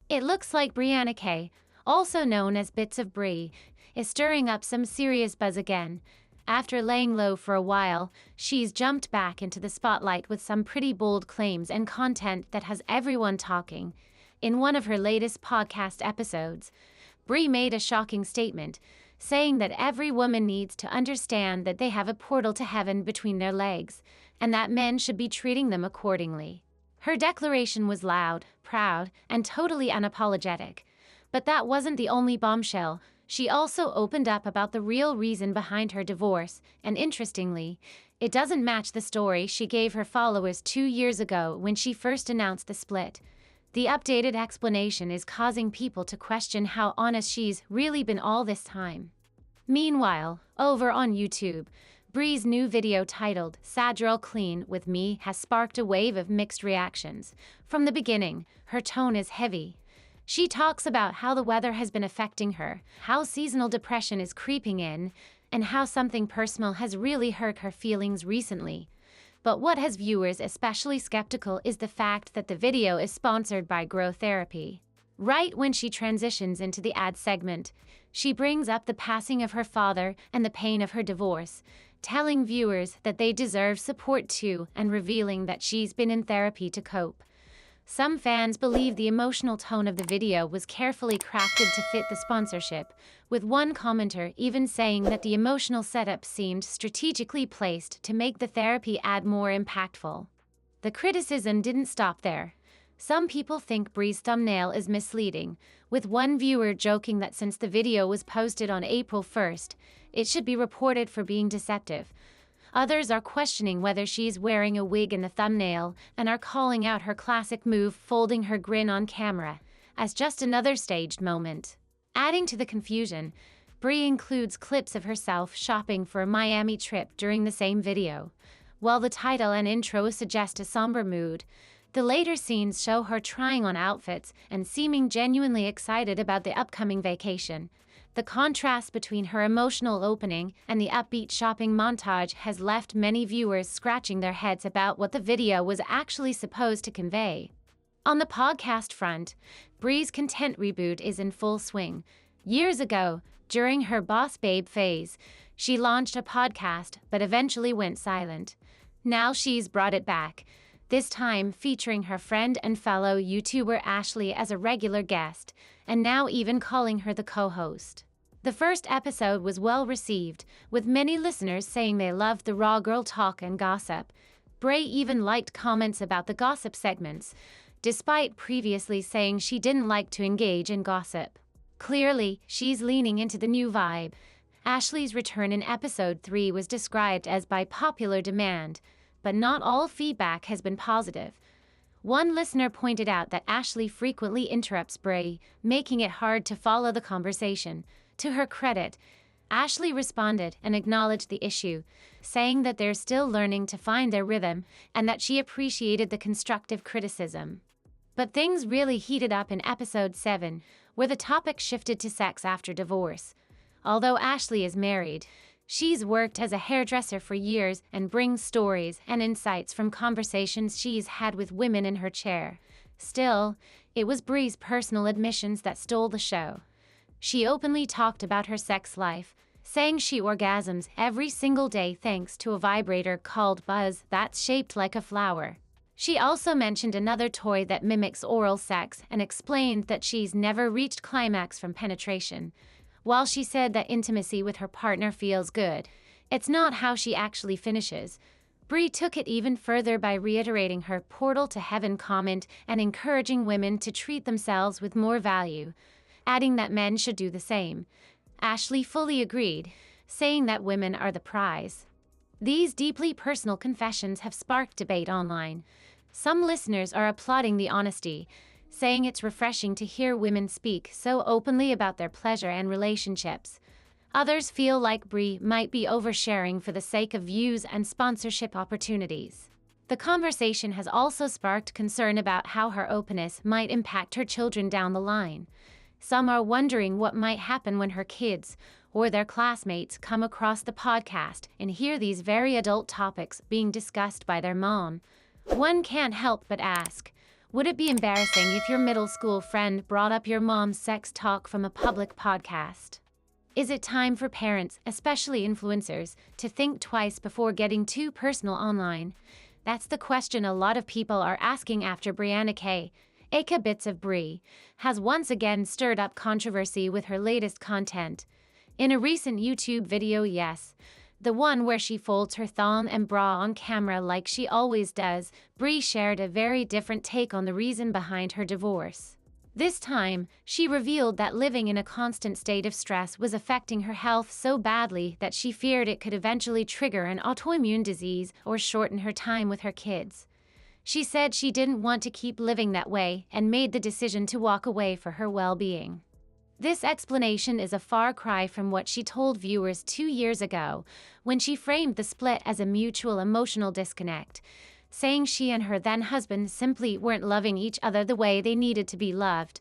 It looks like Brianna K, also known as Bits of Brie, is stirring up some serious buzz again. After laying low for a while, she's jumped back into the spotlight with some pretty bold claims and content that has everyone talking. In one of her latest podcast episodes, Brie made a shocking statement, saying that every woman needs to understand that they have a portal to heaven between their legs, and that men should be treating them accordingly. Her declaration was loud, proud, and totally unapologetic. But that wasn't the only bombshell. She also opened up about the real reason behind her divorce, and interestingly, it doesn't match the story she gave her followers 2 years ago when she first announced the split. The updated explanation is causing people to question how honest she's really been all this time. Meanwhile, over on YouTube, Brie's new video titled "Sad Girl Clean with Me" has sparked a wave of mixed reactions. From the beginning, her tone is heavy. She talks about how the weather has been affecting her, how seasonal depression is creeping in, and how something personal has really hurt her feelings recently. But what has viewers especially skeptical is the fact that the video is sponsored by Grow Therapy. Right when she transitions into the ad segment, she brings up the passing of her father and the pain of her divorce, telling viewers that they deserve support too and revealing that she's been in therapy to cope. Some fans believe the emotional tone of the video was carefully crafted to fit the sponsorship, with one commenter even saying that the emotional setup seemed strategically placed to make the therapy ad more impactful. The criticism didn't stop there. Some people think Brie's thumbnail is misleading, with one viewer joking that since the video was posted on April 1st, it should be reported for being deceptive. Others are questioning whether she's wearing a wig in the thumbnail and are calling out her classic move, folding her grin on camera, as just another staged moment. Adding to the confusion, Brie includes clips of herself shopping for a Miami trip during the same video. While the title and intro suggest a somber mood, the later scenes show her trying on outfits and seeming genuinely excited about the upcoming vacation. The contrast between her emotional opening and the upbeat shopping montage has left many viewers scratching their heads about what the video was actually supposed to convey. On the podcast front, Brie's content reboot is in full swing. Years ago, during her Boss Babe phase, she launched a podcast but eventually went silent. Now she's brought it back, this time featuring her friend and fellow YouTuber Ashley as a regular guest, and now even calling her the co-host. The first episode was well received, with many listeners saying they loved the raw girl talk and gossip. Brie even liked comments about the gossip segments, despite previously saying she didn't like to engage in gossip. Clearly, she's leaning into the new vibe. Ashley's return in episode 3 was described as by popular demand, but not all feedback has been positive. One listener pointed out that Ashley frequently interrupts Brie, making it hard to follow the conversation. To her credit, Ashley responded and acknowledged the issue, saying that they're still learning to find their rhythm and that she appreciated the constructive criticism. But things really heated up in episode 7, where the topic shifted to sex after divorce. Although Ashley is married, she's worked as a hairdresser for years and brings stories and insights from conversations she's had with women in her chair. Still, it was Brie's personal admissions that stole the show. She openly talked about her sex life, saying she orgasms every single day thanks to a vibrator called Buzz that's shaped like a flower. She also mentioned another toy that mimics oral sex and explained that she's never reached climax from penetration. While she said that intimacy with her partner feels good, it's not how she actually finishes. Brie took it even further by reiterating her portal to heaven comment and encouraging women to treat themselves with more value, adding that men should do the same. Ashley fully agreed, saying that women are the prize. These deeply personal confessions have sparked debate online. Some listeners are applauding the honesty, saying it's refreshing to hear women speak so openly about their pleasure and relationships. Others feel like Brie might be oversharing for the sake of views and sponsorship opportunities. The conversation has also sparked concern about how her openness might impact her children down the line. Some are wondering what might happen when her kids or their classmates come across the podcast and hear these very adult topics being discussed by their mom. One can't help but ask, Would it be embarrassing if your middle school friend brought up your mom's sex talk from a public podcast? Is it time for parents, especially influencers, to think twice before getting too personal online? That's the question a lot of people are asking after Brianna K, aka Bits of Brie, has once again stirred up controversy with her latest content. In a recent YouTube video, yes, the one where she folds her thong and bra on camera like she always does, Brie shared a very different take on the reason behind her divorce. This time, she revealed that living in a constant state of stress was affecting her health so badly that she feared it could eventually trigger an autoimmune disease or shorten her time with her kids. She said she didn't want to keep living that way and made the decision to walk away for her well-being. This explanation is a far cry from what she told viewers 2 years ago, when she framed the split as a mutual emotional disconnect, saying she and her then-husband simply weren't loving each other the way they needed to be loved.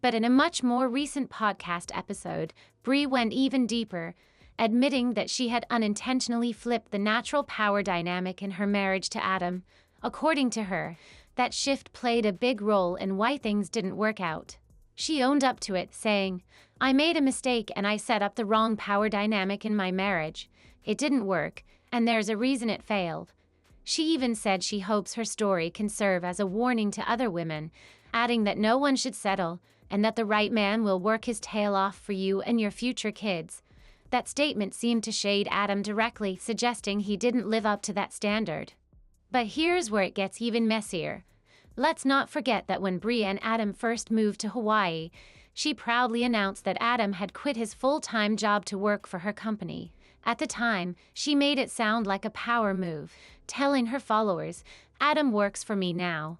But in a much more recent podcast episode, Brie went even deeper, admitting that she had unintentionally flipped the natural power dynamic in her marriage to Adam. According to her, that shift played a big role in why things didn't work out. She owned up to it, saying, "I made a mistake and I set up the wrong power dynamic in my marriage. It didn't work, and there's a reason it failed." She even said she hopes her story can serve as a warning to other women, adding that no one should settle and that the right man will work his tail off for you and your future kids. That statement seemed to shade Adam directly, suggesting he didn't live up to that standard. But here's where it gets even messier. Let's not forget that when Brie and Adam first moved to Hawaii, she proudly announced that Adam had quit his full-time job to work for her company. At the time, she made it sound like a power move, telling her followers, "Adam works for me now."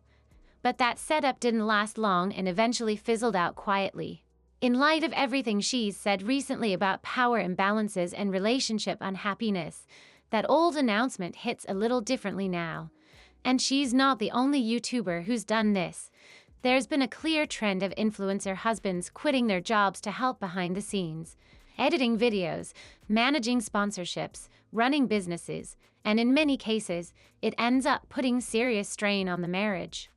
But that setup didn't last long and eventually fizzled out quietly. In light of everything she's said recently about power imbalances and relationship unhappiness, that old announcement hits a little differently now. And she's not the only YouTuber who's done this. There's been a clear trend of influencer husbands quitting their jobs to help behind the scenes, editing videos, managing sponsorships, running businesses, and in many cases, it ends up putting serious strain on the marriage.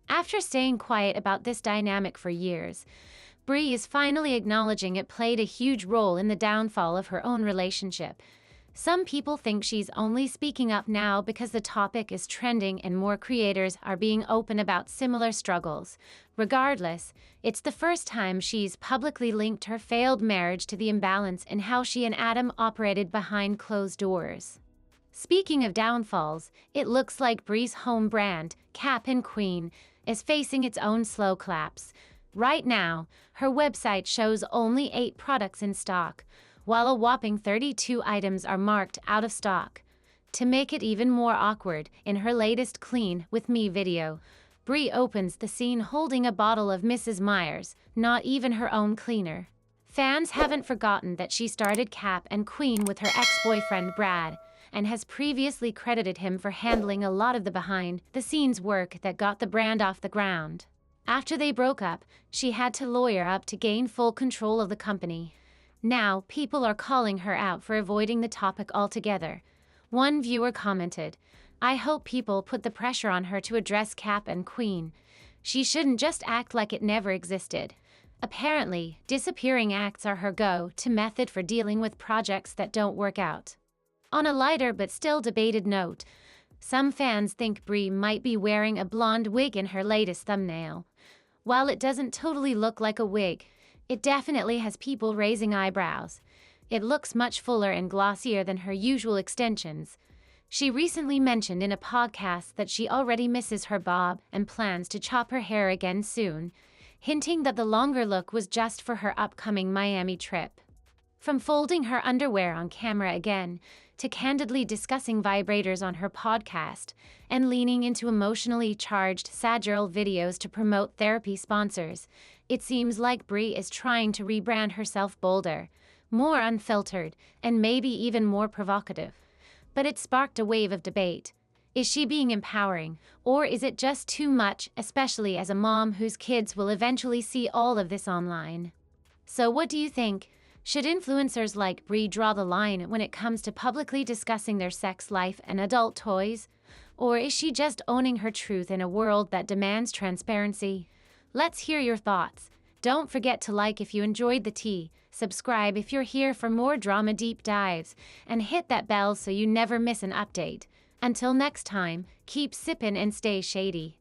After staying quiet about this dynamic for years, Brie is finally acknowledging it played a huge role in the downfall of her own relationship. Some people think she's only speaking up now because the topic is trending and more creators are being open about similar struggles. Regardless, it's the first time she's publicly linked her failed marriage to the imbalance in how she and Adam operated behind closed doors. Speaking of downfalls, it looks like Brie's home brand, Cap and Queen, is facing its own slow collapse. Right now, her website shows only 8 products in stock, while a whopping 32 items are marked out of stock. To make it even more awkward, in her latest Clean With Me video, Brie opens the scene holding a bottle of Mrs. Meyer's, not even her own cleaner. Fans haven't forgotten that she started Cap and Queen with her ex-boyfriend Brad, and has previously credited him for handling a lot of the behind-the-scenes work that got the brand off the ground. After they broke up, she had to lawyer up to gain full control of the company. Now, people are calling her out for avoiding the topic altogether. One viewer commented, "I hope people put the pressure on her to address Cap and Queen. She shouldn't just act like it never existed." Apparently, disappearing acts are her go-to method for dealing with projects that don't work out. On a lighter but still debated note, some fans think Brie might be wearing a blonde wig in her latest thumbnail. While it doesn't totally look like a wig, it definitely has people raising eyebrows. It looks much fuller and glossier than her usual extensions. She recently mentioned in a podcast that she already misses her bob and plans to chop her hair again soon, hinting that the longer look was just for her upcoming Miami trip. From folding her underwear on camera again, to candidly discussing vibrators on her podcast, and leaning into emotionally charged sad girl videos to promote therapy sponsors, it seems like Brie is trying to rebrand herself bolder, more unfiltered, and maybe even more provocative. But it sparked a wave of debate. Is she being empowering, or is it just too much, especially as a mom whose kids will eventually see all of this online? So what do you think? Should influencers like Brie draw the line when it comes to publicly discussing their sex life and adult toys? Or is she just owning her truth in a world that demands transparency? Let's hear your thoughts. Don't forget to like if you enjoyed the tea, subscribe if you're here for more drama deep dives, and hit that bell so you never miss an update. Until next time, keep sippin' and stay shady.